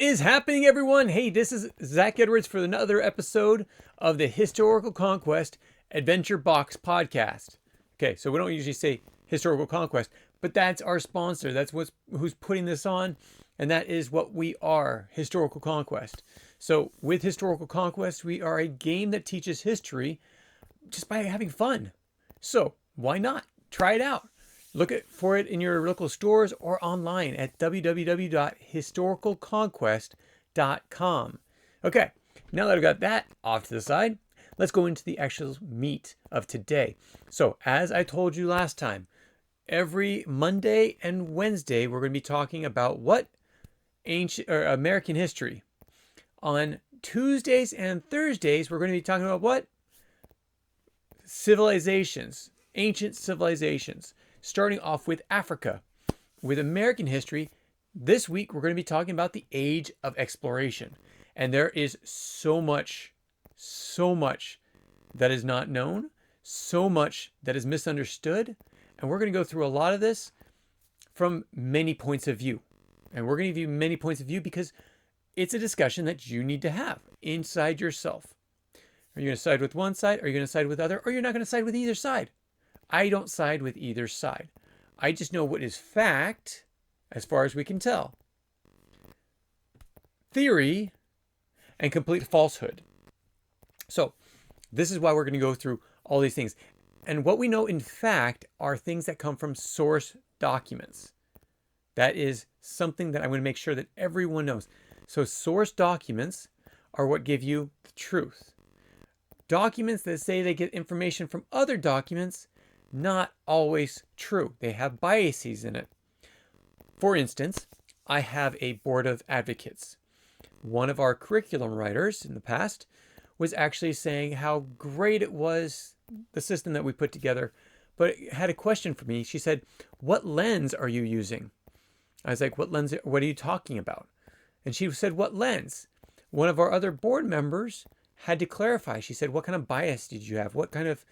is happening, everyone? Hey, this is Zach Edwards for another episode of the Historical Conquest Adventure Box podcast. Okay, so we don't usually say Historical Conquest, but that's our sponsor. That's who's putting this on, and that is what we are, Historical Conquest. So with Historical Conquest, we are a game that teaches history just by having fun. So why not? Try it out. Look for it in your local stores or online at www.historicalconquest.com. Okay, now that I've got that off to the side, let's go into the actual meat of today. So, as I told you last time, every Monday and Wednesday, we're going to be talking about what? Ancient or American history. On Tuesdays and Thursdays, we're going to be talking about what? Civilizations, ancient civilizations. Starting off with Africa. With American history, this week we're going to be talking about the age of exploration. And there is so much that is not known, so much that is misunderstood. And we're going to go through a lot of this from many points of view. And we're going to give you many points of view because it's a discussion that you need to have inside yourself. Are you going to side with one side? Are you going to side with the other? Or you're not going to side with either side? I don't side with either side. I just know what is fact, as far as we can tell. Theory and complete falsehood. So, this is why we're going to go through all these things. And what we know in fact are things that come from source documents. That is something that I'm going to make sure that everyone knows. So, source documents are what give you the truth. Documents that say they get information from other documents, not always true. They have biases in it. For instance, I have a board of advocates. One of our curriculum writers in the past was actually saying how great it was, the system that we put together, but had a question for me. She said, "What lens are you using?" I was like, "What lens? What are you talking about?" And she said, "What lens?" One of our other board members had to clarify. She said, "What kind of bias did you have? What kind of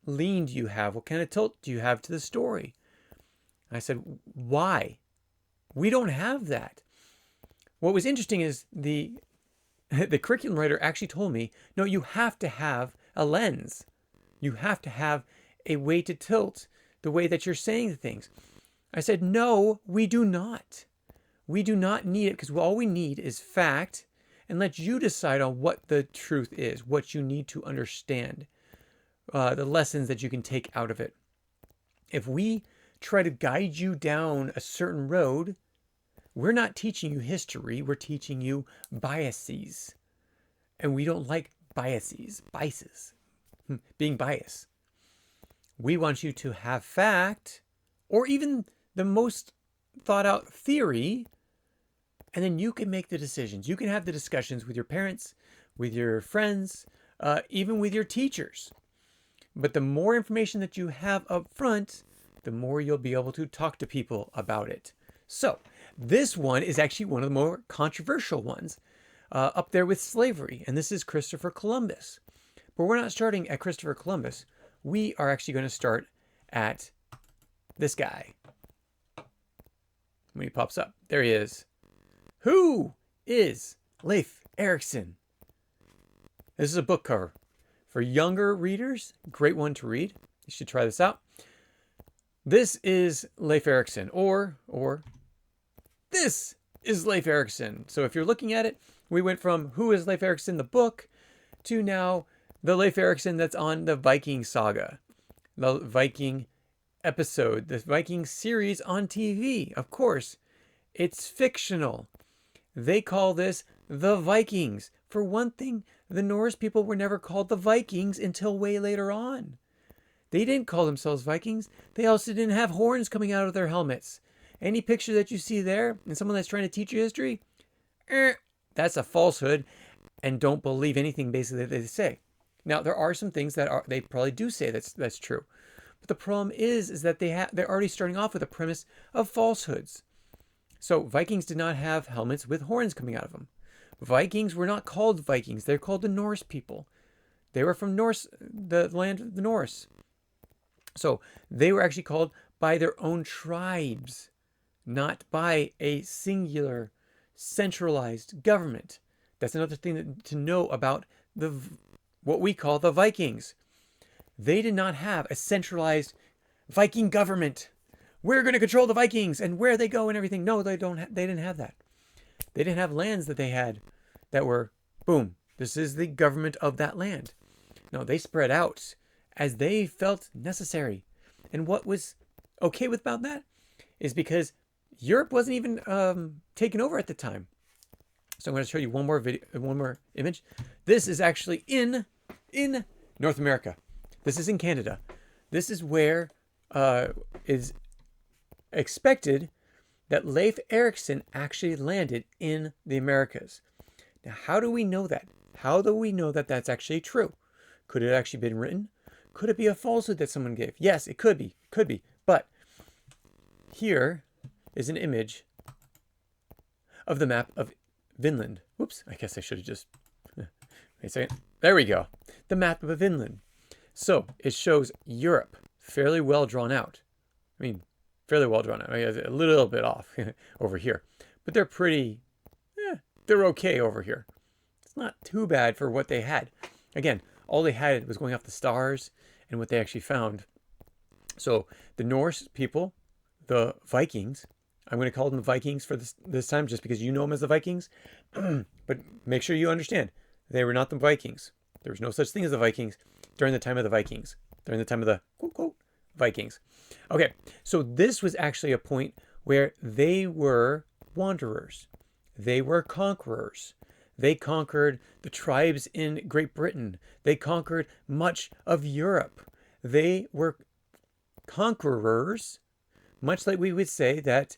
lean do you have? What kind of tilt do you have to the story?" I said, "Why? We don't have that." What was interesting is the curriculum writer actually told me, "No, you have to have a lens. You have to have a way to tilt the way that you're saying things." I said, "No, we do not. We do not need it because all we need is fact and let you decide on what the truth is, what you need to understand. The lessons that you can take out of it. If we try to guide you down a certain road, we're not teaching you history, we're teaching you biases. And we don't like biases, being biased. We want you to have fact, or even the most thought out theory, and then you can make the decisions. You can have the discussions with your parents, with your friends, even with your teachers. But the more information that you have up front, the more you'll be able to talk to people about it. So this one is actually one of the more controversial ones, up there with slavery. And this is Cristoforo Columbus. But we're not starting at Cristoforo Columbus. We are actually going to start at this guy. When he pops up, there he is. Who is Leif Erikson? This is a book cover. For younger readers, great one to read. You should try this out. This is Leif Erikson, or this is Leif Erikson. So if you're looking at it, we went from Who is Leif Erikson, the book, to now the Leif Erikson that's on the Viking saga, the Viking episode, the Viking series on TV. Of course, it's fictional. They call this the Vikings. For one thing, the Norse people were never called the Vikings until way later on. They didn't call themselves Vikings. They also didn't have horns coming out of their helmets. Any picture that you see there, and someone that's trying to teach you history, that's a falsehood, and don't believe anything basically that they say. Now, there are some things that they probably do say that's true. But the problem is that they're already starting off with a premise of falsehoods. So Vikings did not have helmets with horns coming out of them. Vikings were not called Vikings. They're called the Norse people. They were from Norse, the land of the Norse. So they were actually called by their own tribes, not by a singular centralized government. That's another thing to know about what we call the Vikings. They did not have a centralized Viking government. We're going to control the Vikings and where they go and everything. No, they don't. They didn't have that. They didn't have lands that they had that were, boom, this is the government of that land. No, they spread out as they felt necessary. And what was okay about that is because Europe wasn't even taken over at the time. So I'm going to show you one more image. This is actually in North America. This is in Canada. This is where is expected that Leif Erikson actually landed in the Americas. Now, how do we know that? How do we know that that's actually true? Could it actually been written? Could it be a falsehood that someone gave? Yes, it could be. Could be. But here is an image of the map of Vinland. Whoops, I guess I should have just... Wait a second. There we go. The map of Vinland. So it shows Europe fairly well drawn out. I mean, fairly well drawn out. I mean, a little bit off over here. But they're pretty... they're okay over here. It's not too bad for what they had. Again, all they had was going off the stars and what they actually found. So the Norse people, the Vikings, I'm going to call them the Vikings for this time just because you know them as the Vikings. But make sure you understand, they were not the Vikings. There was no such thing as the Vikings during the time of the Vikings. During the time of the quote, quote, Vikings. Okay, so this was actually a point where they were wanderers. They were conquerors. They conquered the tribes in Great Britain. They conquered much of Europe. They were conquerors, much like we would say that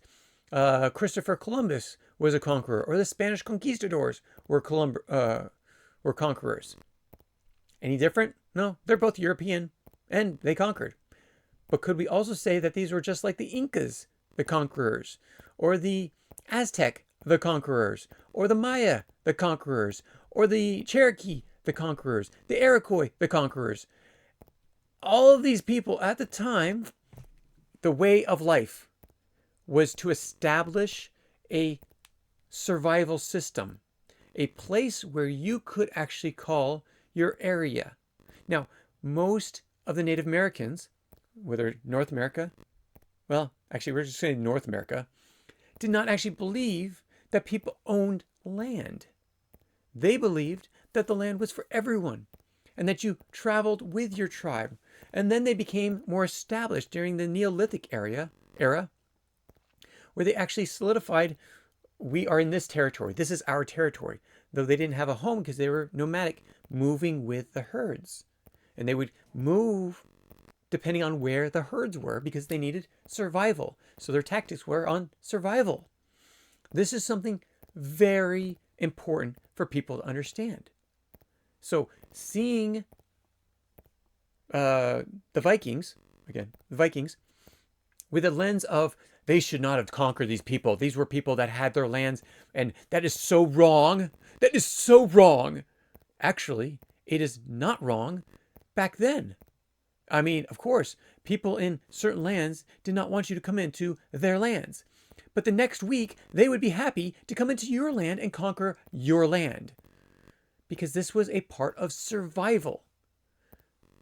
Cristoforo Columbus was a conqueror, or the Spanish conquistadors were conquerors. Any different? No, they're both European, and they conquered. But could we also say that these were just like the Incas, the conquerors, or the Aztec, the conquerors, or the Maya, the conquerors, or the Cherokee, the conquerors, the Iroquois, the conquerors? All of these people at the time, the way of life was to establish a survival system, a place where you could actually call your area. Now, most of the Native Americans, whether North America, well, actually we're just saying North America, did not actually believe that people owned land. They believed that the land was for everyone and that you traveled with your tribe. And then they became more established during the Neolithic era, where they actually solidified, we are in this territory. This is our territory. Though they didn't have a home because they were nomadic, moving with the herds. And they would move depending on where the herds were because they needed survival. So their tactics were on survival. This is something very important for people to understand. So seeing the Vikings, with a lens of they should not have conquered these people. These were people that had their lands, and that is so wrong. That is so wrong. Actually, it is not wrong back then. I mean, of course, people in certain lands did not want you to come into their lands. But the next week, they would be happy to come into your land and conquer your land. Because this was a part of survival.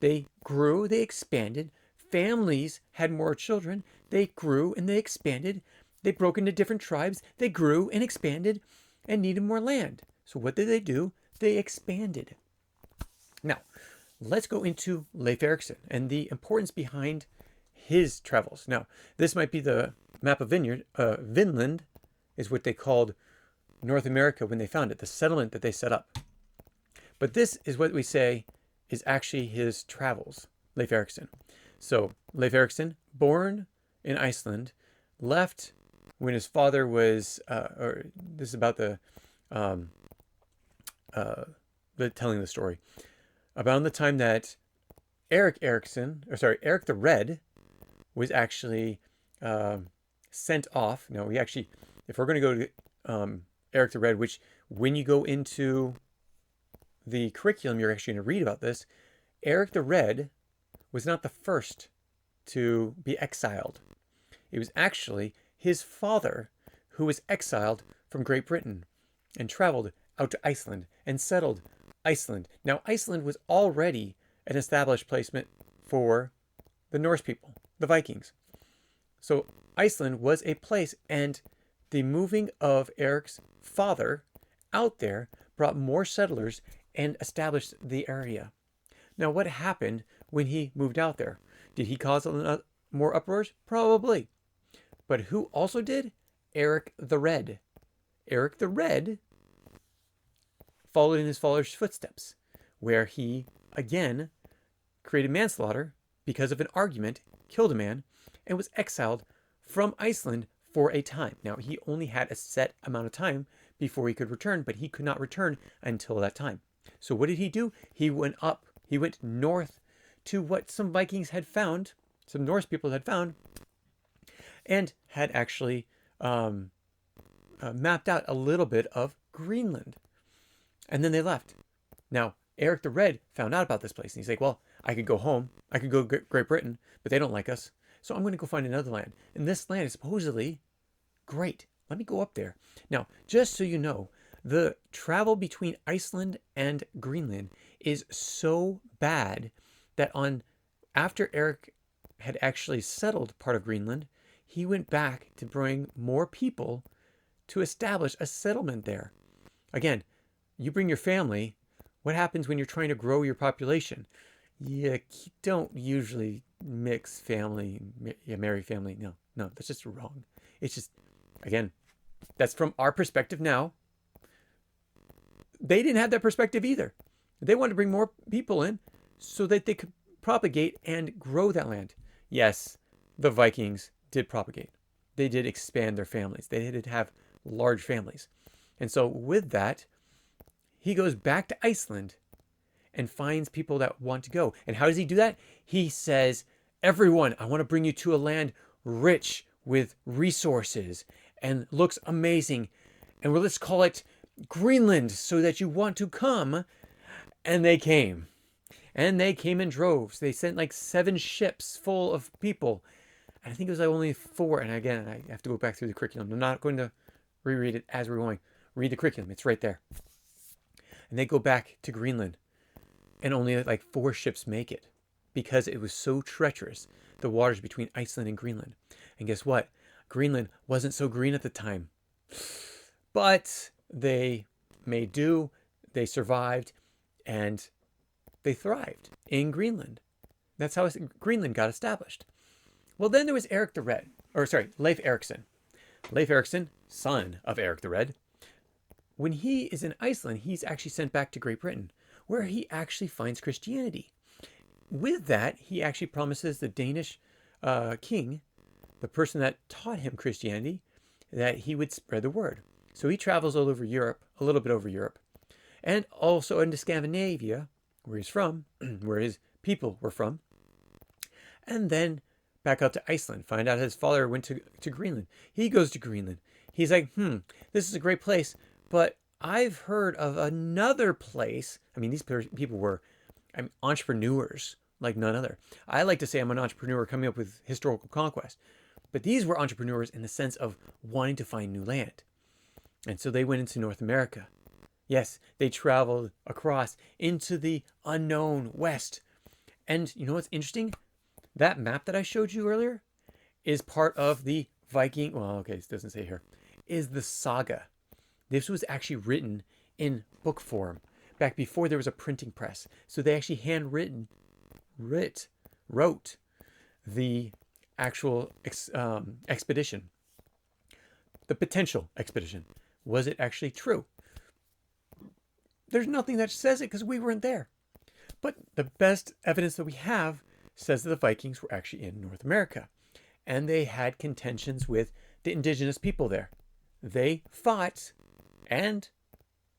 They grew, they expanded. Families had more children. They grew and they expanded. They broke into different tribes. They grew and expanded and needed more land. So what did they do? They expanded. Now, let's go into Leif Erikson and the importance behind his travels. Now, this might be the map of Vinland is what they called North America when they found it, the settlement that they set up. But this is what we say is actually his travels, Leif Erikson. So Leif Erikson, born in Iceland, left when his father was, or this is about the telling the story, about the time that Eric the Red was actually sent off. No, we actually, if we're going to go to Eric the Red, which when you go into the curriculum, you're actually going to read about this. Eric the Red was not the first to be exiled. It was actually his father who was exiled from Great Britain and traveled out to Iceland and settled Iceland. Now, Iceland was already an established placement for the Norse people, the Vikings. So Iceland was a place, and the moving of Eric's father out there brought more settlers and established the area. Now, what happened when he moved out there? Did he cause more uproars? Probably. But who also did? Eric the Red. Eric the Red followed in his father's footsteps, where he, again, created manslaughter because of an argument, killed a man, and was exiled from Iceland for a time. Now, he only had a set amount of time before he could return, but he could not return until that time. So what did he do? He went up. He went north to what some Vikings had found, some Norse people had found, and had actually mapped out a little bit of Greenland. And then they left. Now, Eric the Red found out about this place, and he's like, well, I could go home. I could go to Great Britain, but they don't like us. So I'm going to go find another land. And this land is supposedly great. Let me go up there. Now, just so you know, the travel between Iceland and Greenland is so bad that after Eric had actually settled part of Greenland, he went back to bring more people to establish a settlement there. Again, you bring your family. What happens when you're trying to grow your population? You don't usually mix family, marry family. No, that's just wrong. It's just, again, that's from our perspective now. They didn't have that perspective either. They wanted to bring more people in so that they could propagate and grow that land. Yes, the Vikings did propagate. They did expand their families. They did have large families. And so with that, he goes back to Iceland and finds people that want to go. And how does he do that? He says, everyone, I want to bring you to a land rich with resources and looks amazing. And let's call it Greenland so that you want to come. And they came. And they came in droves. They sent like 7 ships full of people. And I think it was like only 4. And again, I have to go back through the curriculum. I'm not going to reread it as we're going. Read the curriculum. It's right there. And they go back to Greenland. And only like 4 ships make it because it was so treacherous, the waters between Iceland and Greenland. And guess what? Greenland wasn't so green at the time. But they made do, they survived, and they thrived in Greenland. That's how Greenland got established. Well, then there was Leif Erikson. Leif Erikson, son of Eric the Red. When he is in Iceland, he's actually sent back to Great Britain, where he actually finds Christianity. With that, he actually promises the Danish king, the person that taught him Christianity, that he would spread the word. So he travels all over Europe, a little bit over Europe, and also into Scandinavia, where he's from, where his people were from, and then back out to Iceland. Find out his father went to Greenland. He goes to Greenland. He's like, this is a great place, but I've heard of another place. I mean, these people were entrepreneurs like none other. I like to say I'm an entrepreneur coming up with historical conquest, but these were entrepreneurs in the sense of wanting to find new land. And so they went into North America. Yes, they traveled across into the unknown West. And you know what's interesting? That map that I showed you earlier is part of the Viking, it doesn't say here, is the saga. This was actually written in book form back before there was a printing press. So they actually wrote the actual expedition, the potential expedition. Was it actually true? There's nothing that says it because we weren't there. But the best evidence that we have says that the Vikings were actually in North America. And they had contentions with the indigenous people there. They fought and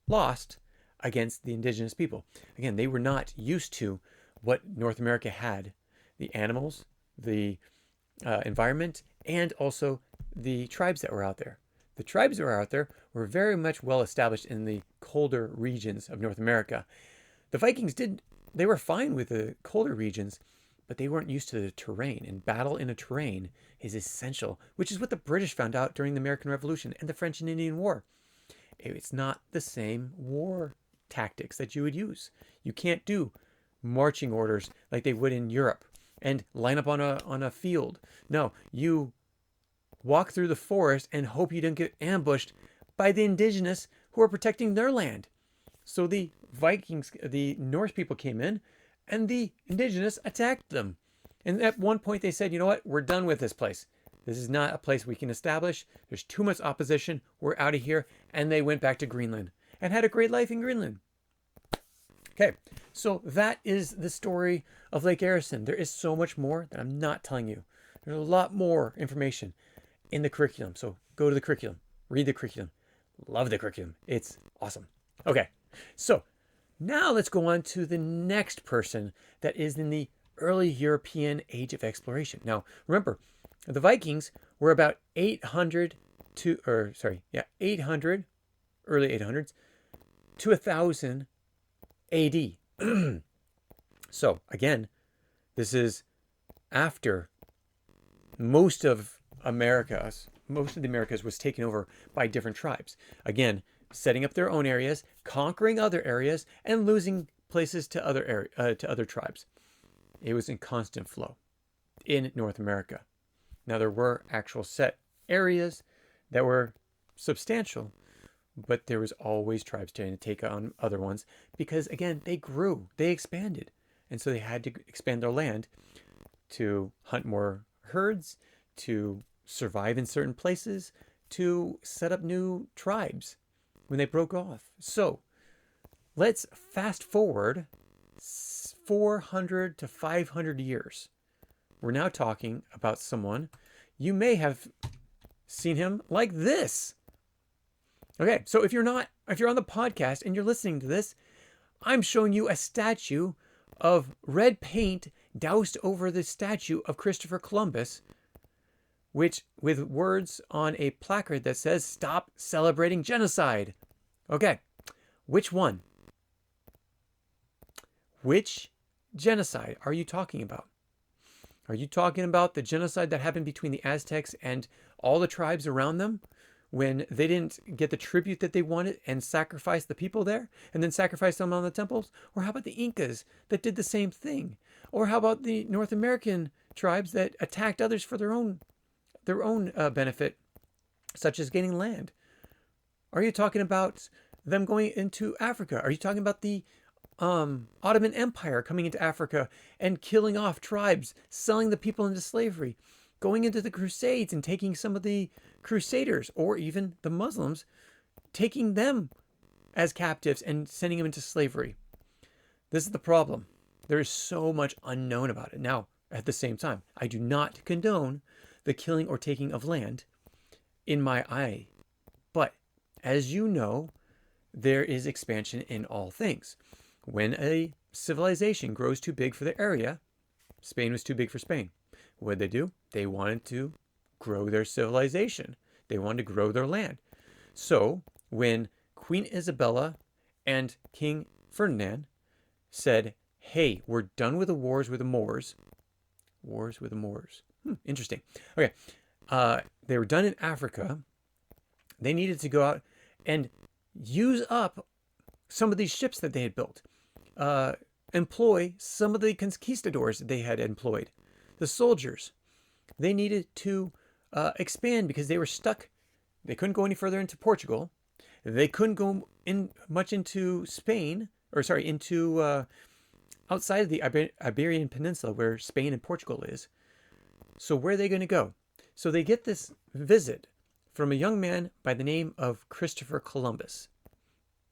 lost against the indigenous people. Again, they were not used to what North America had. The animals, the environment, and also the tribes that were out there. The tribes that were out there were very much well established in the colder regions of North America. The Vikings they were fine with the colder regions, but they weren't used to the terrain. And battle in a terrain is essential, which is what the British found out during the American Revolution and the French and Indian War. It's not the same war tactics that you would use. You can't do marching orders like they would in Europe and line up on a field. No, you walk through the forest and hope you don't get ambushed by the indigenous who are protecting their land. So the Vikings, the Norse people came in and the indigenous attacked them. And at one point they said, you know what, we're done with this place. This is not a place we can establish. There's too much opposition. We're out of here. And they went back to Greenland and had a great life in Greenland. Okay, so that is the story of Lake Arison. There is so much more that I'm not telling you. There's a lot more information in the curriculum. So go to the curriculum, read the curriculum, love the curriculum. It's awesome. Okay, so now let's go on to the next person that is in the early European age of exploration. Now, remember, the Vikings were about 800, early 800s to 1000 AD. So again, this is after most of the Americas was taken over by different tribes. Again, setting up their own areas, conquering other areas, and losing places to other tribes. It was in constant flow in North America. Now, there were actual set areas that were substantial, but there was always tribes trying to take on other ones because, again, they grew, they expanded. And so they had to expand their land to hunt more herds, to survive in certain places, to set up new tribes when they broke off. So let's fast forward 400 to 500 years. We're now talking about someone, you may have seen him like this. Okay, so if you're on the podcast and you're listening to this, I'm showing you a statue of red paint doused over the statue of Cristoforo Columbus, which with words on a placard that says, "Stop celebrating genocide." Okay, which one? Which genocide are you talking about? Are you talking about the genocide that happened between the Aztecs and all the tribes around them when they didn't get the tribute that they wanted and sacrificed the people there and then sacrificed them on the temples? Or how about the Incas that did the same thing? Or how about the North American tribes that attacked others for their own benefit, such as gaining land? Are you talking about them going into Africa? Are you talking about the Ottoman Empire coming into Africa and killing off tribes, selling the people into slavery, going into the Crusades and taking some of the Crusaders or even the Muslims, taking them as captives and sending them into slavery? This is the problem. There is so much unknown about it. Now, at the same time, I do not condone the killing or taking of land in my eye. But as you know, there is expansion in all things. When a civilization grows too big for the area, Spain was too big for Spain. What did they do? They wanted to grow their civilization. They wanted to grow their land. So when Queen Isabella and King Ferdinand said, hey, we're done with the wars with the Moors. Wars with the Moors. Interesting. Okay. They were done in Africa. They needed to go out and use up some of these ships that they had built. Employ some of the conquistadors that they had employed. The soldiers. They needed to expand because they were stuck. They couldn't go any further into Portugal. They couldn't go into Spain, into outside of the Iberian Peninsula where Spain and Portugal is. So where are they going to go? So they get this visit from a young man by the name of Cristoforo Columbus.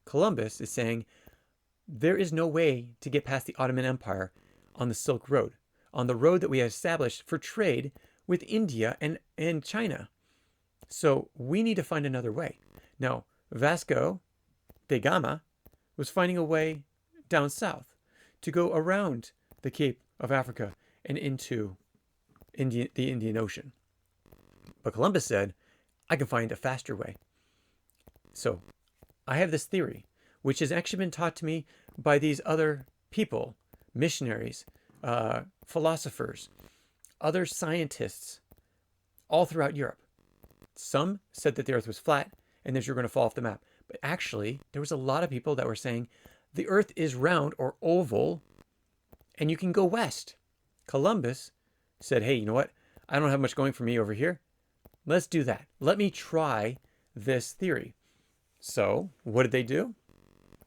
Columbus is saying, there is no way to get past the Ottoman Empire on the Silk Road, on the road that we have established for trade with India and China. So we need to find another way. Now, Vasco da Gama was finding a way down south to go around the Cape of Africa and into the Indian Ocean. But Columbus said, I can find a faster way. So I have this theory, which has actually been taught to me by these other people, missionaries, philosophers, other scientists, all throughout Europe. Some said that the earth was flat and that you're going to fall off the map. But actually, there was a lot of people that were saying the earth is round or oval and you can go west. Columbus said, hey, you know what? I don't have much going for me over here. Let's do that. Let me try this theory. So what did they do?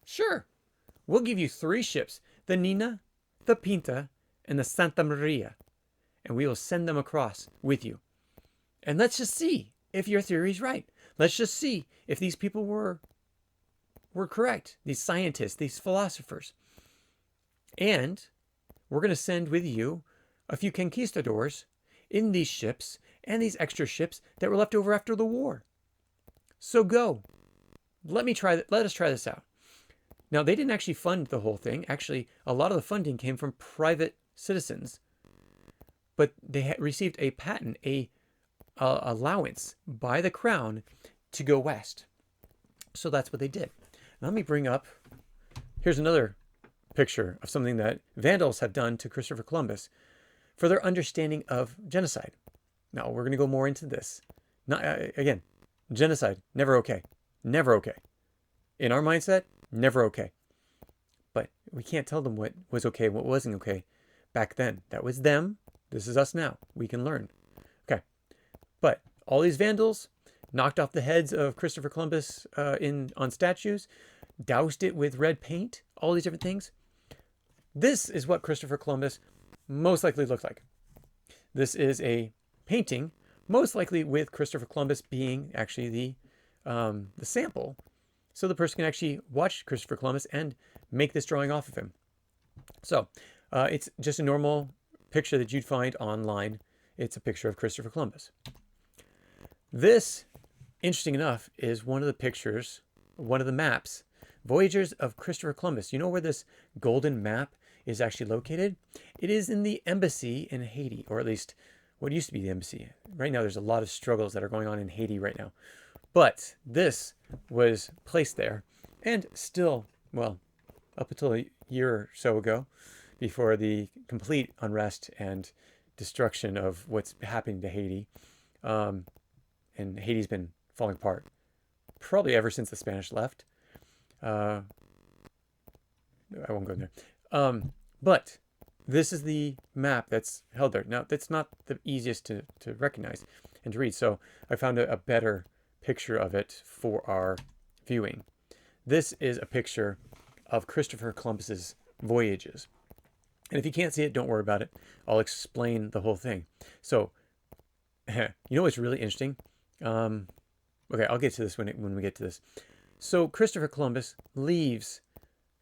Sure. We'll give you 3 ships, the Nina, the Pinta, and the Santa Maria, and we will send them across with you. And let's just see if your theory is right. Let's just see if these people were correct, these scientists, these philosophers. And we're going to send with you a few conquistadors in these ships and these extra ships that were left over after the war. So go. Let us try this out. Now, they didn't actually fund the whole thing. Actually, a lot of the funding came from private citizens. But they had received a patent, a allowance by the crown to go west. So that's what they did. Now, let me bring up, here's another picture of something that Vandals have done to Cristoforo Columbus for their understanding of genocide. Now, we're going to go more into this. Again, genocide, never okay. Never okay. In our mindset, never okay. But we can't tell them what was okay and what wasn't okay back then. That was them. This is us now. We can learn. Okay. But all these Vandals knocked off the heads of Cristoforo Columbus on statues, doused it with red paint, all these different things. This is what Cristoforo Columbus most likely looked like. This is a painting, most likely with Cristoforo Columbus being actually the sample, so the person can actually watch Cristoforo Columbus and make this drawing off of him. So it's just a normal picture that you'd find online. It's a picture of Cristoforo Columbus. This, interesting enough, is one of the pictures, one of the maps, Voyages of Cristoforo Columbus. You know where this golden map is actually located? It is in the embassy in Haiti, or at least what used to be the embassy. Right now, there's a lot of struggles that are going on in Haiti right now. But this was placed there, and still, well, up until a year or so ago, before the complete unrest and destruction of what's happening to Haiti, and Haiti's been falling apart probably ever since the Spanish left. I won't go there. But this is the map that's held there. Now, that's not the easiest to recognize and to read, so I found a better picture of it for our viewing. This is a picture of Cristoforo Columbus's voyages. And if you can't see it, don't worry about it. I'll explain the whole thing. So, you know what's really interesting? Okay, I'll get to this when we get to this. So Cristoforo Columbus leaves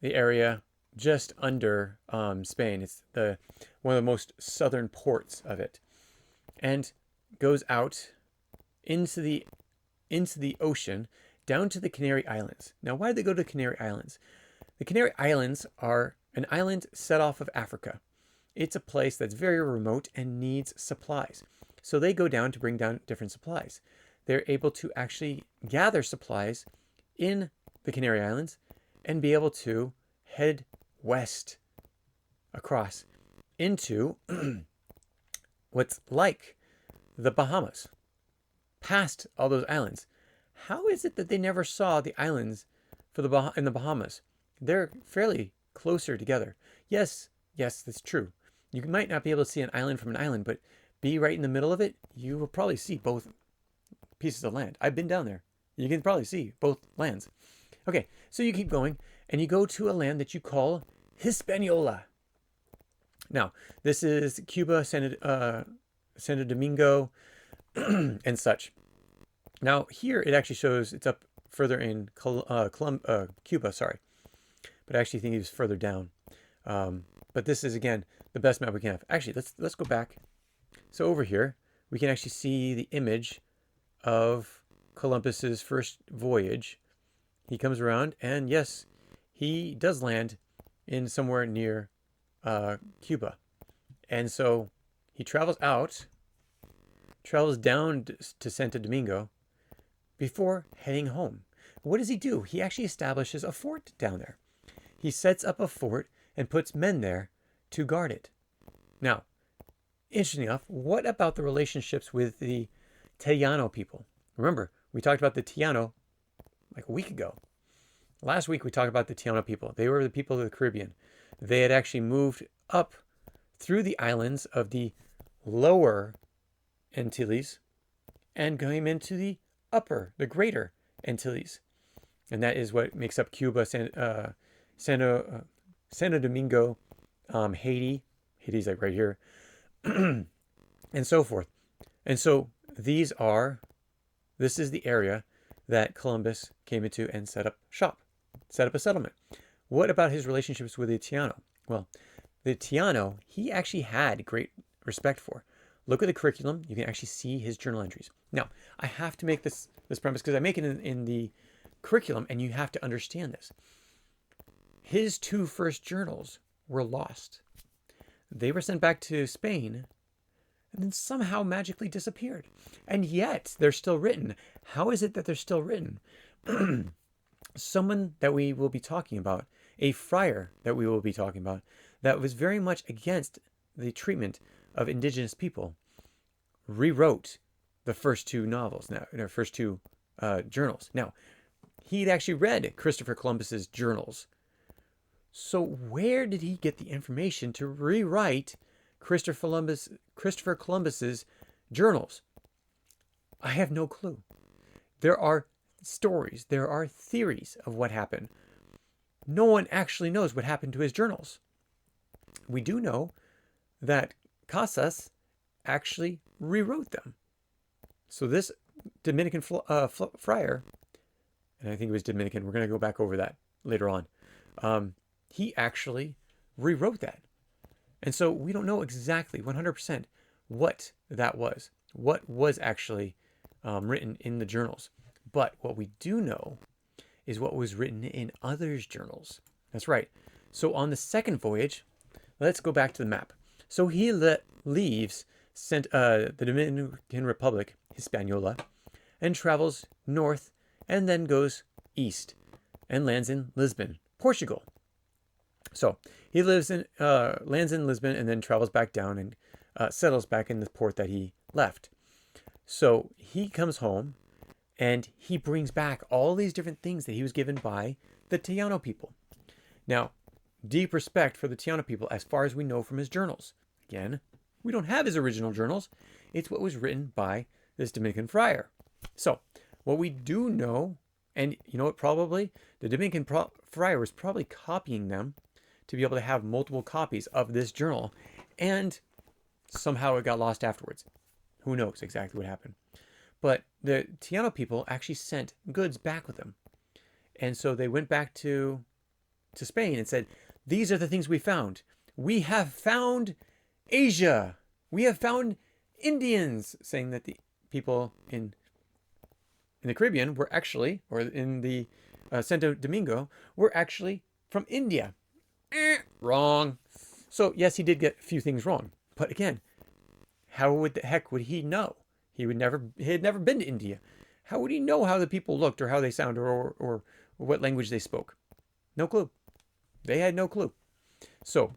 the area just under Spain. It's one of the most southern ports of it, and goes out into the ocean down to the Canary Islands. Now, why did they go to the Canary Islands? The Canary Islands are an island set off of Africa. It's a place that's very remote and needs supplies. So they go down to bring down different supplies. They're able to actually gather supplies in the Canary Islands and be able to head west across into what's like the Bahamas, past all those islands. How is it that they never saw the islands in the Bahamas? They're fairly closer together. Yes, that's true. You might not be able to see an island from an island, but be right in the middle of it, you will probably see both pieces of land. I've been down there. You can probably see both lands. Okay, so you keep going, and you go to a land that you call Hispaniola. Now, this is Cuba, Santo Domingo, and such. Now, here it actually shows it's up further in Cuba, sorry. But I actually think it was further down. But this is, again, the best map we can have. Actually, let's go back. So over here, we can actually see the image of Columbus's first voyage. He comes around, and yes, he does land in somewhere near Cuba. And so he travels down to Santo Domingo before heading home. What does he do? He actually establishes a fort down there. He sets up a fort and puts men there to guard it. Now, interesting enough, what about the relationships with the Taino people? Remember, we talked about the Taino like a week ago. Last week we talked about the Taino people. They were the people of the Caribbean. They had actually moved up through the islands of the lower Antilles and came into the greater Antilles. And that is what makes up Cuba, Santo Domingo, Haiti. Haiti's like right here, and so forth. And so this is the area that Columbus came into and set up shop, set up a settlement. What about his relationships with the Taino? Well, the Taino, he actually had great respect for. Look at the curriculum. You can actually see his journal entries. Now, I have to make this premise because I make it in the curriculum, and you have to understand this. His two first journals were lost. They were sent back to Spain and then somehow magically disappeared. And yet they're still written. How is it that they're still written? Someone that we will be talking about, a friar that we will be talking about, that was very much against the treatment of indigenous people, rewrote the first two novels, first two journals. Now, he'd actually read Cristoforo Columbus's journals. So where did he get the information to rewrite Cristoforo Columbus's journals? I have no clue. There are stories, there are theories of what happened. No one actually knows what happened to his journals. We do know that Casas actually rewrote them. So this Dominican friar, and I think it was Dominican, we're going to go back over that later on, he actually rewrote that. And so we don't know exactly 100% what that was, what was actually written in the journals. But what we do know is what was written in others' journals. That's right. So on the second voyage, let's go back to the map. So he leaves the Dominican Republic, Hispaniola, and travels north and then goes east and lands in Lisbon, Portugal. So he lands in Lisbon and then travels back down and settles back in the port that he left. So he comes home and he brings back all these different things that he was given by the Taino people. Now, deep respect for the Taino people as far as we know from his journals. Again, we don't have his original journals. It's what was written by this Dominican friar. So what we do know, and you know what, probably the Dominican friar was probably copying them to be able to have multiple copies of this journal, and somehow it got lost afterwards. Who knows exactly what happened. But the Taino people actually sent goods back with them. And so they went back to Spain and said, these are the things we found. We have found Asia. We have found Indians, saying that the people in the Caribbean were actually, or in the Santo Domingo, were actually from India. Wrong. So yes, he did get a few things wrong. But again, how the heck would he know? He had never been to India. How would he know how the people looked or how they sounded or what language they spoke? No clue. They had no clue. So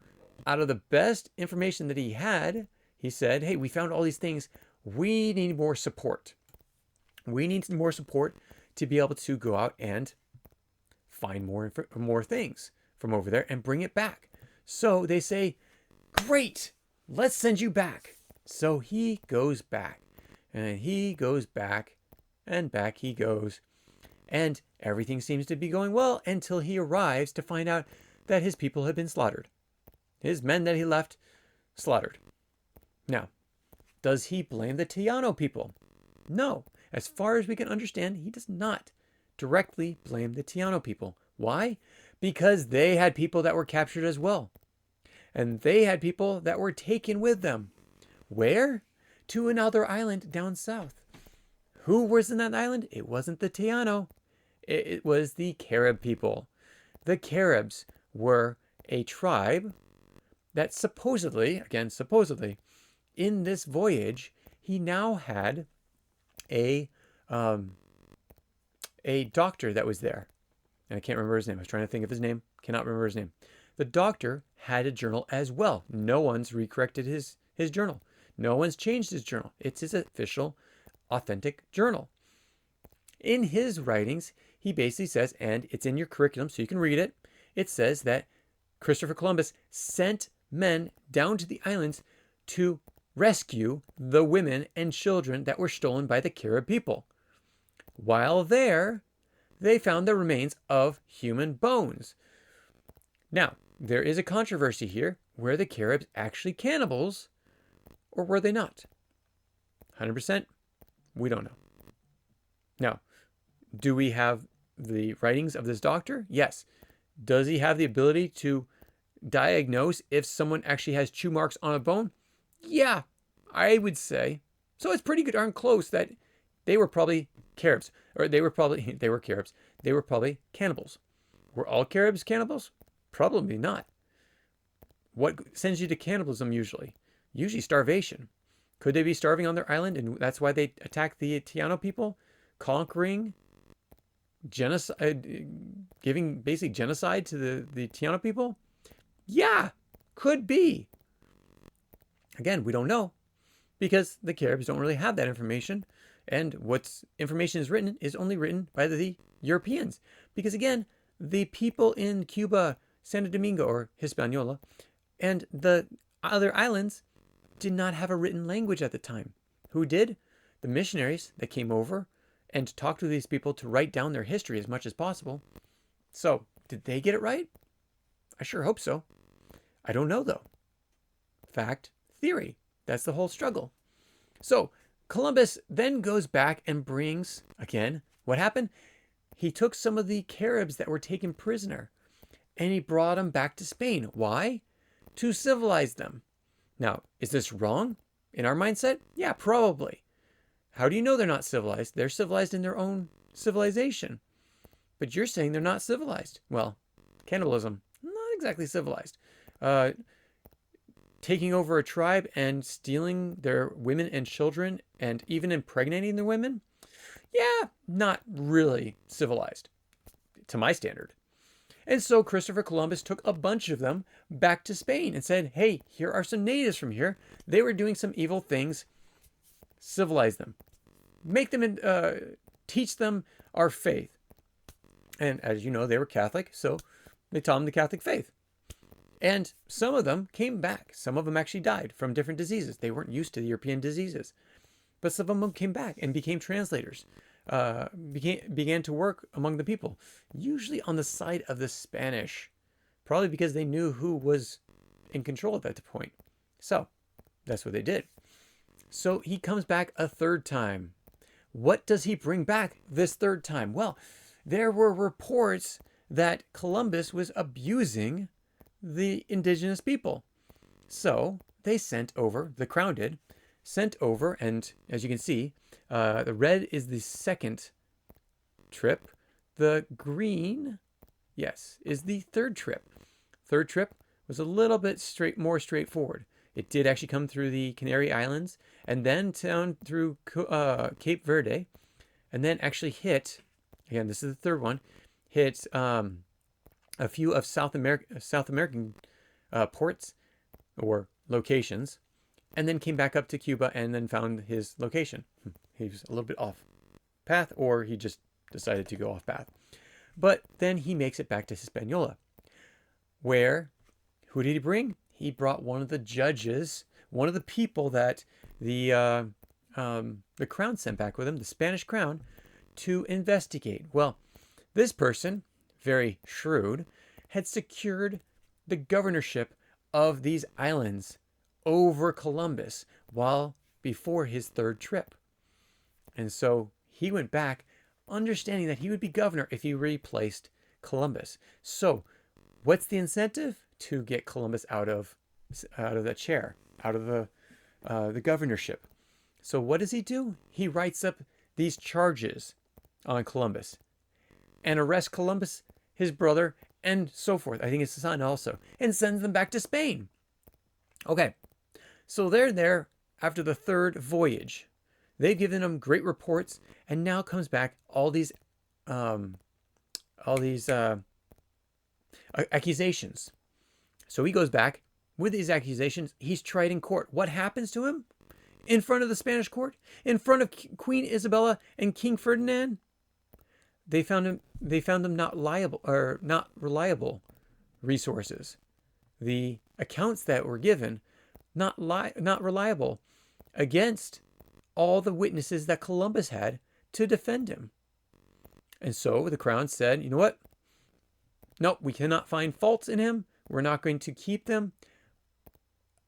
out of the best information that he had, he said, hey, we found all these things. We need more support. We need more support to be able to go out and find more things from over there and bring it back. So they say, great, let's send you back. So he goes back. And he goes back, and back he goes. And everything seems to be going well until he arrives to find out that his people had been slaughtered. His men that he left, slaughtered. Now, does he blame the Taino people? No. As far as we can understand, he does not directly blame the Taino people. Why? Because they had people that were captured as well. And they had people that were taken with them. Where? To another island down south. Who was in that island? It wasn't the Taino. It was the Carib people. The Caribs were a tribe that supposedly, in this voyage, he now had a doctor that was there. And I can't remember his name. I was trying to think of his name. Cannot remember his name. The doctor had a journal as well. No one's recorrected his journal. No one's changed his journal. It's his official, authentic journal. In his writings, he basically says, and it's in your curriculum so you can read it, it says that Christopher Columbus sent men down to the islands to rescue the women and children that were stolen by the Carib people. While there, they found the remains of human bones. Now, there is a controversy here. Were the Caribs actually cannibals, or were they not? 100%? We don't know. Now, do we have the writings of this doctor? Yes. Does he have the ability to diagnose if someone actually has chew marks on a bone? Yeah, I would say. So it's pretty darn close that they were probably Caribs. Or they were Caribs. They were probably cannibals. Were all Caribs cannibals? Probably not. What sends you to cannibalism usually? Usually starvation. Could they be starving on their island and that's why they attacked the Taino people? Conquering, genocide, giving basically genocide to the Taino people? Yeah, could be. Again, we don't know because the Caribs don't really have that information. And what's information is only written by the Europeans. Because again, the people in Cuba, Santo Domingo, or Hispaniola, and the other islands did not have a written language at the time. Who did? The missionaries that came over and talked to these people to write down their history as much as possible. So, did they get it right? I sure hope so. I don't know though. Fact, theory. That's the whole struggle. So, Columbus then goes back and brings, again, what happened? He took some of the Caribs that were taken prisoner and he brought them back to Spain. Why? To civilize them. Now, is this wrong in our mindset? Yeah, probably. How do you know they're not civilized? They're civilized in their own civilization. But you're saying they're not civilized. Well, cannibalism, not exactly civilized. Taking over a tribe and stealing their women and children and even impregnating the women? Yeah, not really civilized to my standard. And so Christopher Columbus took a bunch of them back to Spain and said, hey, here are some natives from here. They were doing some evil things. Civilize them. Make them, teach them our faith. And as you know, they were Catholic, so they taught them the Catholic faith. And some of them came back. Some of them actually died from different diseases. They weren't used to the European diseases. But some of them came back and became translators. Began to work among the people, usually on the side of the Spanish, probably because they knew who was in control at that point. So that's what they did. So he comes back a third time. What does he bring back this third time? Well, there were reports that Columbus was abusing the indigenous people. So they sent over, the Crown did, sent over, and as you can see, the red is the second trip. The green, yes, is the third trip. Third trip was a little bit more straightforward. It did actually come through the Canary Islands and then down through Cape Verde, and then actually hit, again, this is the third one, hit a few of South American ports or locations, and then came back up to Cuba and then found his location. He was a little bit off path, or he just decided to go off path. But then he makes it back to Hispaniola, where, who did he bring? He brought one of the judges, one of the people that the crown sent back with him, the Spanish crown, to investigate. Well, this person, very shrewd, had secured the governorship of these islands over Columbus before his third trip. And so he went back understanding that he would be governor if he replaced Columbus. So what's the incentive? To get Columbus out of that chair, out of the governorship. So what does he do? He writes up these charges on Columbus and arrests Columbus, his brother, and so forth. I think his son also, and sends them back to Spain. Okay, so they're there after the third voyage. They've given them great reports, and now comes back all these accusations. So he goes back with these accusations. He's tried in court. What happens to him? In front of the Spanish court? In front of Queen Isabella and King Ferdinand? they found them not liable or not reliable resources. The accounts that were given not reliable against all the witnesses that Columbus had to defend him. And so the crown said, you know what? Nope, we cannot find faults in him. We're not going to keep them.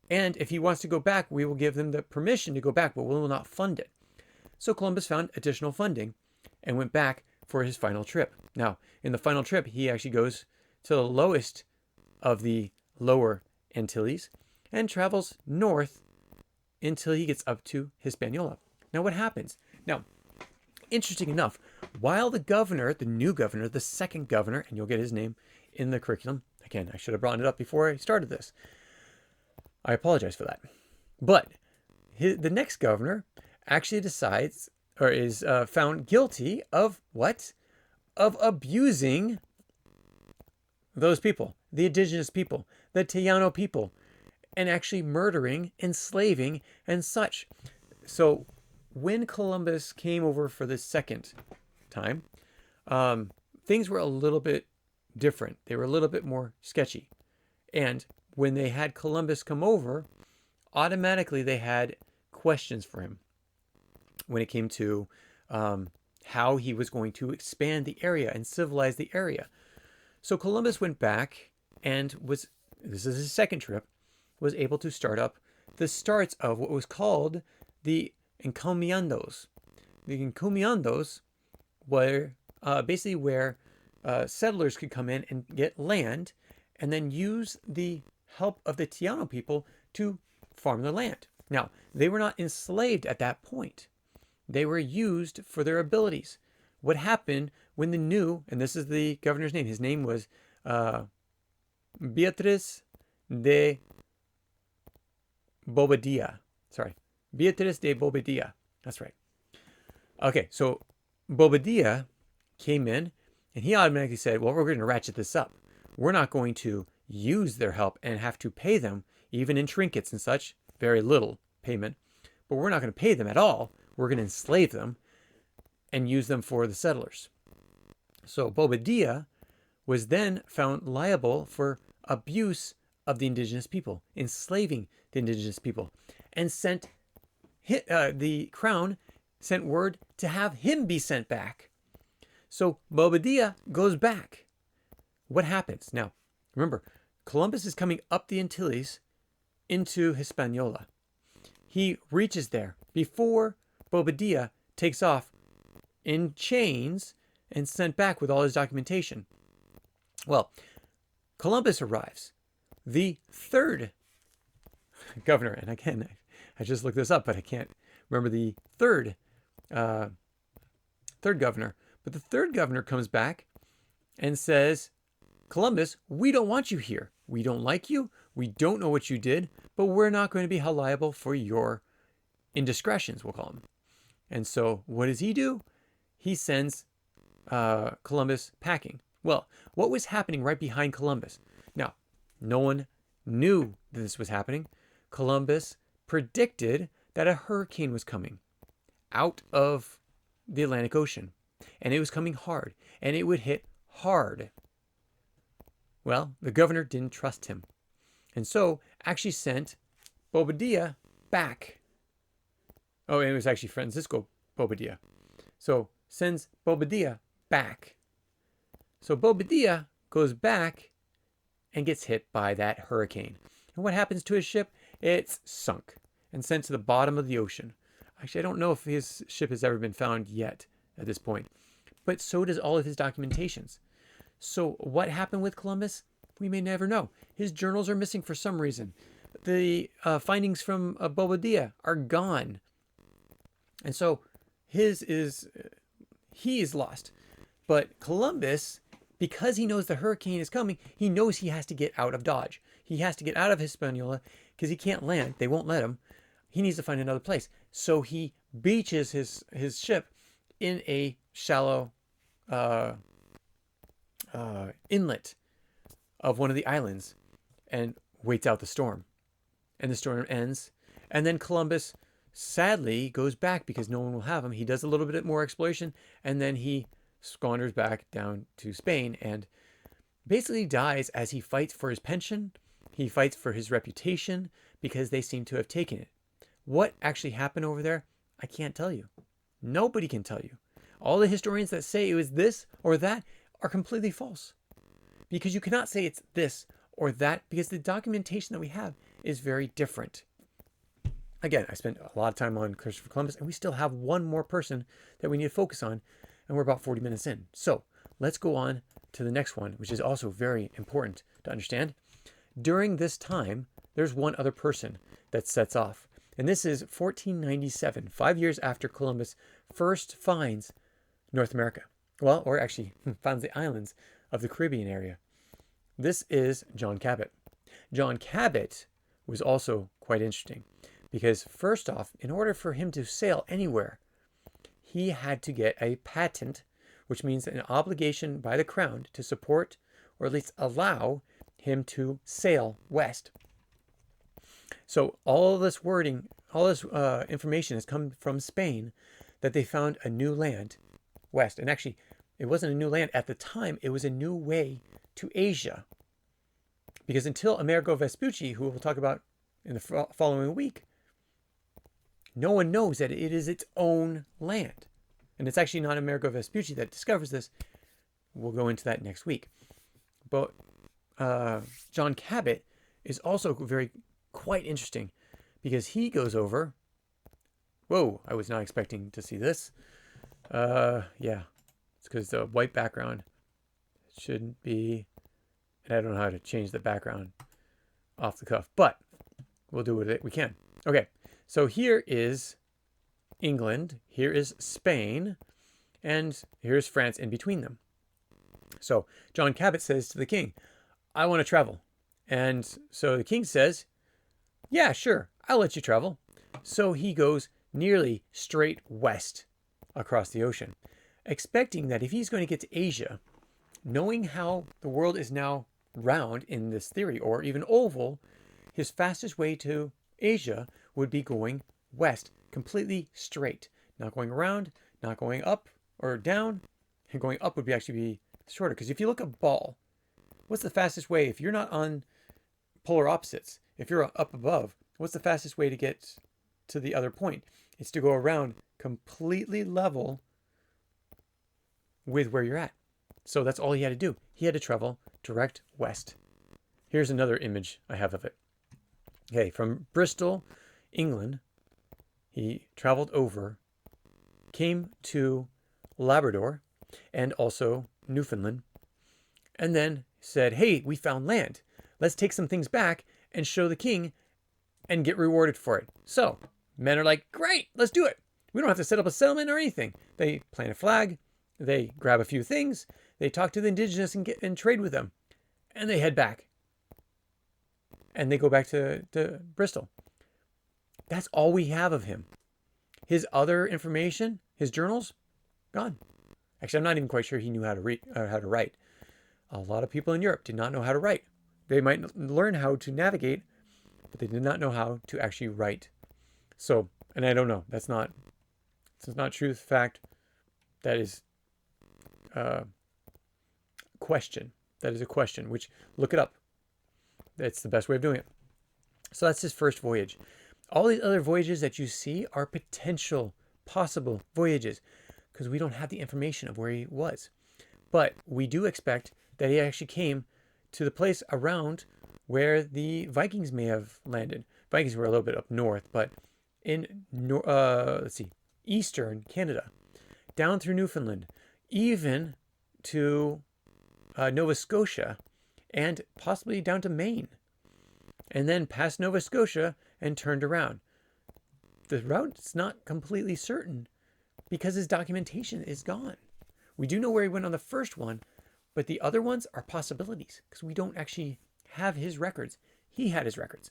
And if he wants to go back, we will give them the permission to go back, but we will not fund it. So Columbus found additional funding and went back for his final trip. Now, in the final trip, he actually goes to the lowest of the lower Antilles and travels north until he gets up to Hispaniola. Now, what happens? Now, interesting enough, while the governor, the new governor, the second governor, and you'll get his name in the curriculum. Again, I should have brought it up before I started this. I apologize for that. But the next governor actually decides or is found guilty of what? Of abusing those people, the indigenous people, the Taino people, and actually murdering, enslaving, and such. So when Columbus came over for the second time, things were a little bit different. They were a little bit more sketchy. And when they had Columbus come over, automatically they had questions for him when it came to how he was going to expand the area and civilize the area. So Columbus went back and this is his second trip, was able to start up the starts of what was called the encomiendos. The encomiendos were basically where settlers could come in and get land and then use the help of the Taino people to farm their land. Now, they were not enslaved at that point. They were used for their abilities. What happened when the new, and this is the governor's name, his name was Beatriz de Bobadilla. Sorry, Beatriz de Bobadilla. That's right. Okay, so Bobadilla came in and he automatically said, well, we're going to ratchet this up. We're not going to use their help and have to pay them, even in trinkets and such, very little payment, but we're not going to pay them at all. We're going to enslave them and use them for the settlers. So Bobadilla was then found liable for abuse of the indigenous people, enslaving the indigenous people, and the crown sent word to have him be sent back. So Bobadilla goes back. What happens? Now, remember, Columbus is coming up the Antilles into Hispaniola. He reaches there before Bobadilla takes off in chains and sent back with all his documentation. Well, Columbus arrives. The third governor, and again, I just looked this up, but I can't remember the third governor. But the third governor comes back and says, Columbus, we don't want you here. We don't like you. We don't know what you did, but we're not going to be held liable for your indiscretions, we'll call them. And so what does he do? He sends Columbus packing. Well, what was happening right behind Columbus? Now, no one knew that this was happening. Columbus predicted that a hurricane was coming out of the Atlantic Ocean, and it was coming hard, and it would hit hard. Well, the governor didn't trust him, and so actually sent Bobadilla back. Oh, it was actually Francisco Bobadilla. So sends Bobadilla back. So Bobadilla goes back and gets hit by that hurricane. And what happens to his ship? It's sunk and sent to the bottom of the ocean. Actually, I don't know if his ship has ever been found yet at this point. But so does all of his documentations. So what happened with Columbus? We may never know. His journals are missing for some reason. The findings from Bobadilla are gone. And so he is lost. But Columbus, because he knows the hurricane is coming, he knows he has to get out of Dodge. He has to get out of Hispaniola because he can't land. They won't let him. He needs to find another place. So he beaches his ship in a shallow inlet of one of the islands and waits out the storm. And the storm ends. And then Columbus sadly goes back because no one will have him. He does a little bit more exploration and then he squanders back down to Spain and basically dies as he fights for his pension. He fights for his reputation because they seem to have taken it. What actually happened over there, I can't tell you. Nobody can tell you. All the historians that say it was this or that are completely false. Because you cannot say it's this or that because the documentation that we have is very different. Again, I spent a lot of time on Cristoforo Columbus, and we still have one more person that we need to focus on, and we're about 40 minutes in. So let's go on to the next one, which is also very important to understand. During this time, there's one other person that sets off, and this is 1497, 5 years after Columbus first finds North America. Well, or actually finds the islands of the Caribbean area. This is John Cabot. John Cabot was also quite interesting because first off, in order for him to sail anywhere, he had to get a patent, which means an obligation by the crown to support or at least allow him to sail west. So all this wording, all this information has come from Spain that they found a new land west. And actually, it wasn't a new land at the time. It was a new way to Asia. Because until Amerigo Vespucci, who we'll talk about in the following week, no one knows that it is its own land. And it's actually not Amerigo Vespucci that discovers this. We'll go into that next week. But John Cabot is also quite interesting because he goes over. Whoa, I was not expecting to see this. Yeah, it's because the white background shouldn't be, and I don't know how to change the background off the cuff, but we'll do what we can. Okay, so here is England, here is Spain, and here's France in between them. So John Cabot says to the king, I want to travel. And so the king says, yeah, sure, I'll let you travel. So he goes nearly straight west across the ocean, expecting that if he's going to get to Asia, knowing how the world is now round in this theory, or even oval, his fastest way to Asia would be going west, completely straight, not going around, not going up or down. And going up would actually be shorter, because if you look at a ball, what's the fastest way if you're not on polar opposites? If you're up above, what's the fastest way to get to the other point? It's to go around completely level with where you're at. So that's all he had to do. He had to travel direct west. Here's another image I have of it. Okay, from Bristol, England, he traveled over, came to Labrador and also Newfoundland, and then said, hey, we found land. Let's take some things back and show the king and get rewarded for it. So men are like, great, let's do it. We don't have to set up a settlement or anything. They plant a flag, they grab a few things, they talk to the indigenous and trade with them, and they head back. And they go back to Bristol. That's all we have of him. His other information, his journals, gone. Actually, I'm not even quite sure he knew how to read or how to write. A lot of people in Europe did not know how to write. They might learn how to navigate, but they did not know how to actually write. So, and I don't know. That's not truth, fact. That is question. That is a question, which look it up. That's the best way of doing it. So that's his first voyage. All these other voyages that you see are potential, possible voyages because we don't have the information of where he was. But we do expect that he actually came to the place around where the Vikings may have landed. Vikings were a little bit up north, but in, eastern Canada, down through Newfoundland, even to Nova Scotia, and possibly down to Maine, and then past Nova Scotia and turned around. The route's not completely certain because his documentation is gone. We do know where he went on the first one, but the other ones are possibilities because we don't actually have his records. He had his records.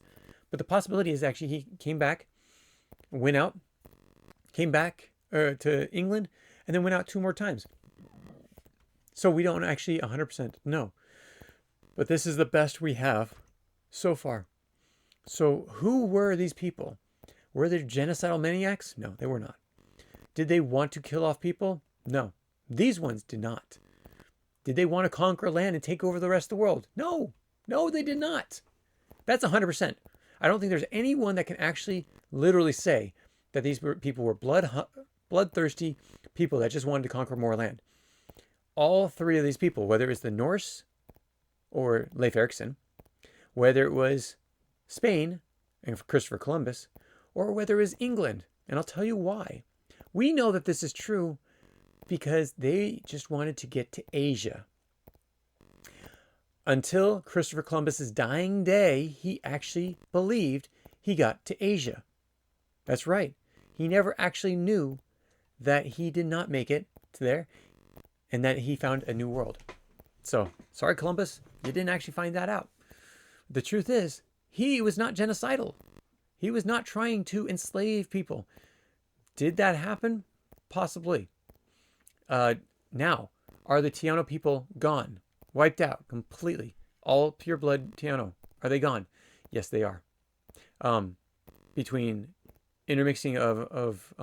But the possibility is actually he came back, went out, came back to England, and then went out 2 more times. So we don't actually 100% know. But this is the best we have so far. So who were these people? Were they genocidal maniacs? No, they were not. Did they want to kill off people? No. These ones did not. Did they want to conquer land and take over the rest of the world? No. No, they did not. That's 100%. I don't think there's anyone that can actually literally say that these people were bloodthirsty people that just wanted to conquer more land. All three of these people, whether it's the Norse or Leif Erikson, whether it was Spain and Christopher Columbus, or whether it was England, and I'll tell you why. We know that this is true because they just wanted to get to Asia. Until Christopher Columbus's dying day, he actually believed he got to Asia. That's right. He never actually knew that he did not make it to there and that he found a new world. So, sorry, Columbus, you didn't actually find that out. The truth is, he was not genocidal. He was not trying to enslave people. Did that happen? Possibly. Now, are the Taino people gone? Wiped out completely? All pure blood Taino. Are they gone? Yes, they are. Between intermixing of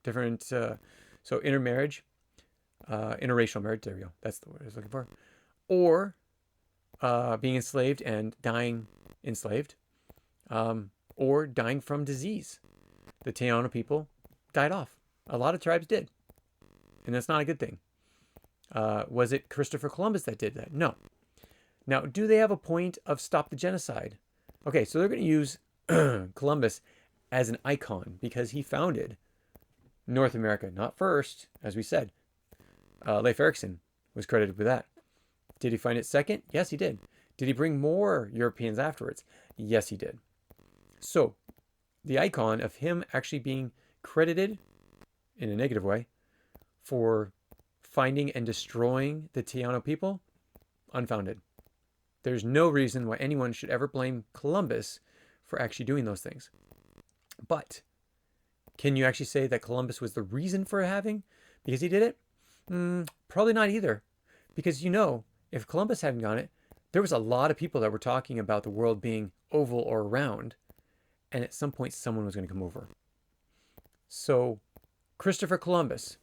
different, so intermarriage, interracial marriage, there we go. That's the word I was looking for. Or being enslaved and dying enslaved, or dying from disease. The Taino people died off. A lot of tribes did. And that's not a good thing. Was it Christopher Columbus that did that? No. Now, do they have a point of stop the genocide? Okay, so they're going to use Columbus as an icon because he founded North America. Not first, as we said. Leif Erikson was credited with that. Did he find it second? Yes, he did. Did he bring more Europeans afterwards? Yes, he did. So, the icon of him actually being credited in a negative way for finding and destroying the Taino people, unfounded. There's no reason why anyone should ever blame Columbus for actually doing those things. But can you actually say that Columbus was the reason for having? Because he did it? Probably not either. Because if Columbus hadn't gone it, there was a lot of people that were talking about the world being oval or round. And at some point, someone was going to come over. So, Christopher Columbus,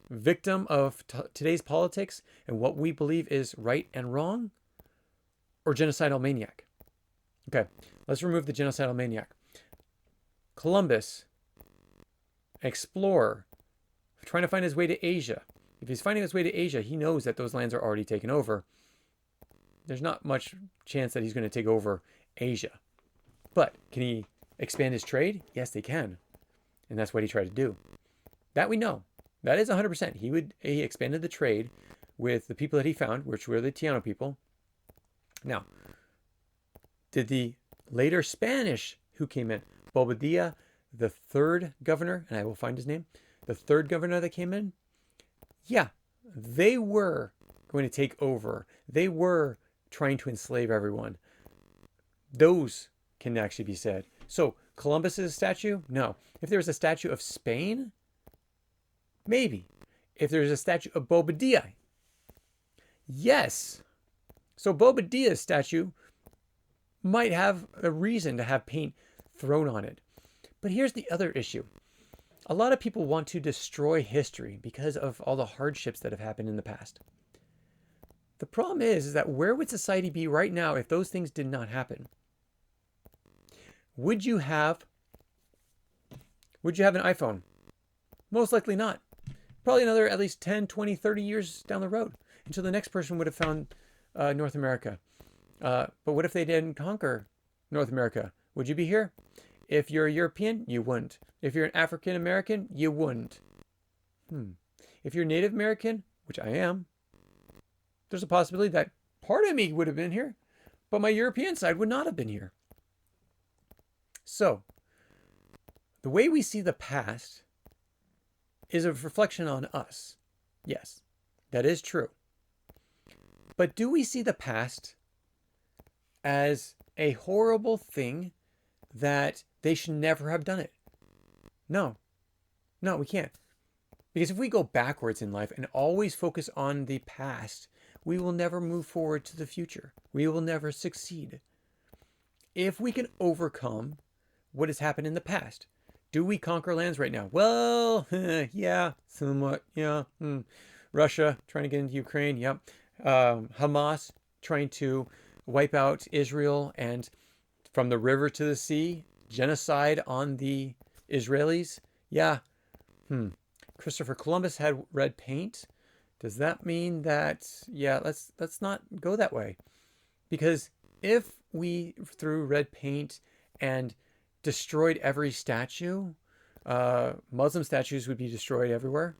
victim of today's politics and what we believe is right and wrong, or genocidal maniac? Okay, let's remove the genocidal maniac. Columbus, explorer, trying to find his way to Asia. If he's finding his way to Asia, he knows that those lands are already taken over. There's not much chance that he's going to take over Asia. But can he expand his trade? Yes, they can. And that's what he tried to do. That we know. That is 100%. He expanded the trade with the people that he found, which were the Taino people. Now, did the later Spanish who came in, Bobadilla, the third governor, and I will find his name, the third governor that came in, yeah, they were going to take over. They were trying to enslave everyone. Those can actually be said. So, Columbus's statue? No. If there was a statue of Spain, maybe. If there's a statue of Bobadilla, yes. So Bobadilla's statue might have a reason to have paint thrown on it. But here's the other issue. A lot of people want to destroy history because of all the hardships that have happened in the past. The problem is that where would society be right now if those things did not happen? Would you have an iPhone? Most likely not. Probably another at least 10, 20, 30 years down the road until the next person would have found North America. But what if they didn't conquer North America? Would you be here? If you're a European, you wouldn't. If you're an African American, you wouldn't. If you're Native American, which I am, there's a possibility that part of me would have been here, but my European side would not have been here. So, the way we see the past is a reflection on us. Yes, that is true. But do we see the past as a horrible thing that they should never have done it? No. No, we can't. Because if we go backwards in life and always focus on the past, we will never move forward to the future. We will never succeed. If we can overcome what has happened in the past, do we conquer lands right now? Well, yeah, somewhat, yeah. Russia trying to get into Ukraine. Yep. Hamas trying to wipe out Israel and from the river to the sea, genocide on the Israelis. Yeah. Cristoforo Columbus had red paint. Does that mean that, yeah, let's not go that way? Because if we threw red paint and destroyed every statue, Muslim statues would be destroyed everywhere.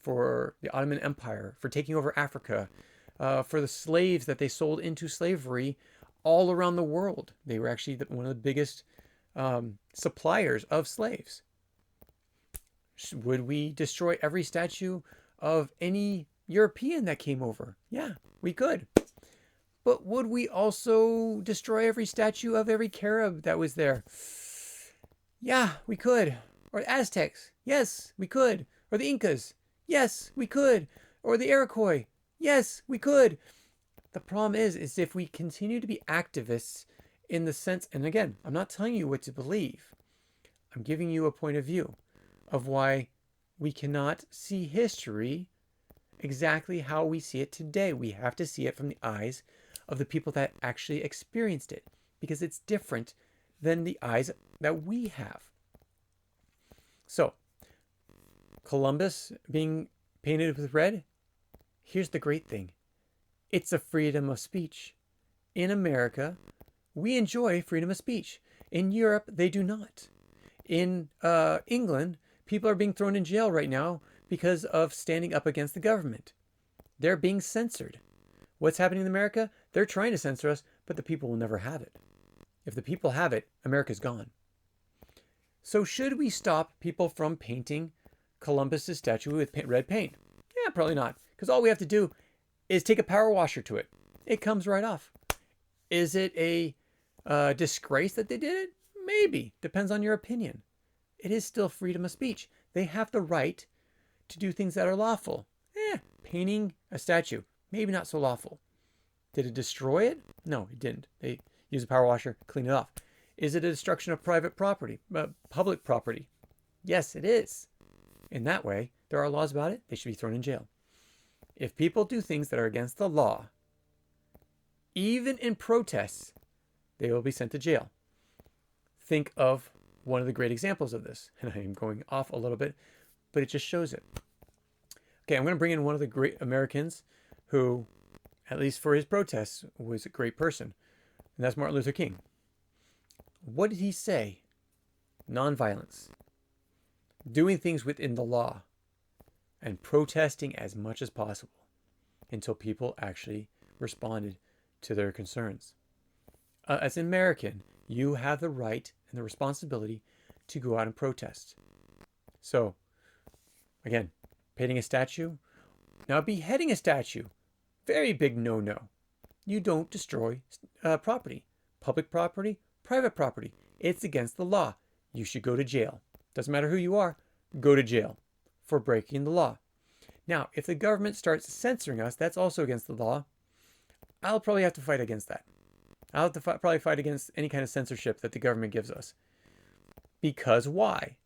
For the Ottoman Empire, for taking over Africa, for the slaves that they sold into slavery all around the world. They were actually one of the biggest suppliers of slaves. Would we destroy every statue of any European that came over? Yeah, we could. But would we also destroy every statue of every Carib that was there? Yeah, we could. Or the Aztecs? Yes, we could. Or the Incas? Yes, we could. Or the Iroquois? Yes, we could. The problem is if we continue to be activists in the sense, and again, I'm not telling you what to believe. I'm giving you a point of view of why we cannot see history exactly how we see it today. We have to see it from the eyes of the people that actually experienced it, because it's different than the eyes that we have. So, Columbus being painted with red, here's the great thing. It's a freedom of speech. In America, we enjoy freedom of speech. In Europe, they do not. In England, people are being thrown in jail right now because of standing up against the government. They're being censored. What's happening in America? They're trying to censor us, but the people will never have it. If the people have it, America's gone. So should we stop people from painting Columbus's statue with red paint? Yeah, probably not. Because all we have to do is take a power washer to it. It comes right off. Is it a disgrace that they did it? Maybe. Depends on your opinion. It is still freedom of speech. They have the right to do things that are lawful. Painting a statue, maybe not so lawful. Did it destroy it? No, it didn't. They used a power washer, clean it off. Is it a destruction of private property, public property? Yes, it is. In that way, there are laws about it. They should be thrown in jail. If people do things that are against the law, even in protests, they will be sent to jail. Think of one of the great examples of this. And I am going off a little bit, but it just shows it. Okay, I'm going to bring in one of the great Americans who, at least for his protests, was a great person. And that's Martin Luther King. What did he say? Nonviolence. Doing things within the law. And protesting as much as possible until people actually responded to their concerns. As an American, you have the right and the responsibility to go out and protest. So, again, painting a statue. Now, beheading a statue. Very big no-no. You don't destroy property. Public property, private property. It's against the law. You should go to jail. Doesn't matter who you are. Go to jail for breaking the law. Now, if the government starts censoring us, that's also against the law. I'll probably have to fight against that. I'll have to probably fight against any kind of censorship that the government gives us. Because why?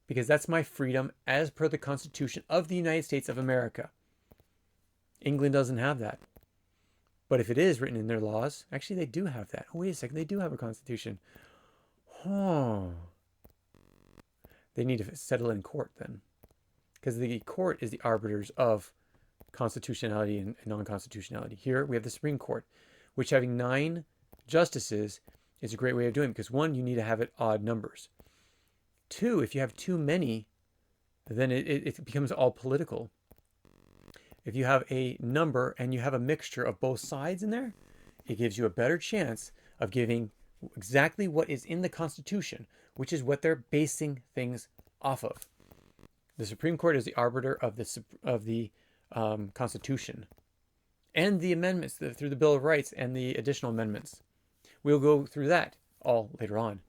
Because that's my freedom as per the Constitution of the United States of America. England doesn't have that. But if it is written in their laws, actually they do have that. Oh, wait a second, they do have a constitution. Oh. They need to settle in court then. Because the court is the arbiters of constitutionality and non-constitutionality. Here we have the Supreme Court, which having 9 justices is a great way of doing it. Because 1, you need to have it odd numbers. 2, if you have too many, then it becomes all political. If you have a number and you have a mixture of both sides in there, it gives you a better chance of giving exactly what is in the Constitution, which is what they're basing things off of. The Supreme Court is the arbiter of the Constitution and the amendments through the Bill of Rights and the additional amendments. We'll go through that all later on.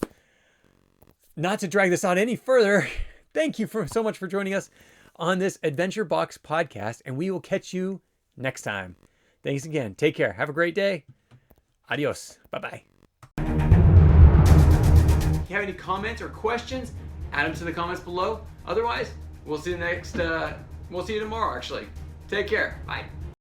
Not to drag this on any further, thank you so much for joining us on this Adventure Box podcast, and we will catch you next time. Thanks again. Take care. Have a great day. Adios. Bye-bye. If you have any comments or questions, add them to the comments below. Otherwise, we'll see you next We'll see you tomorrow, actually. Take care. Bye.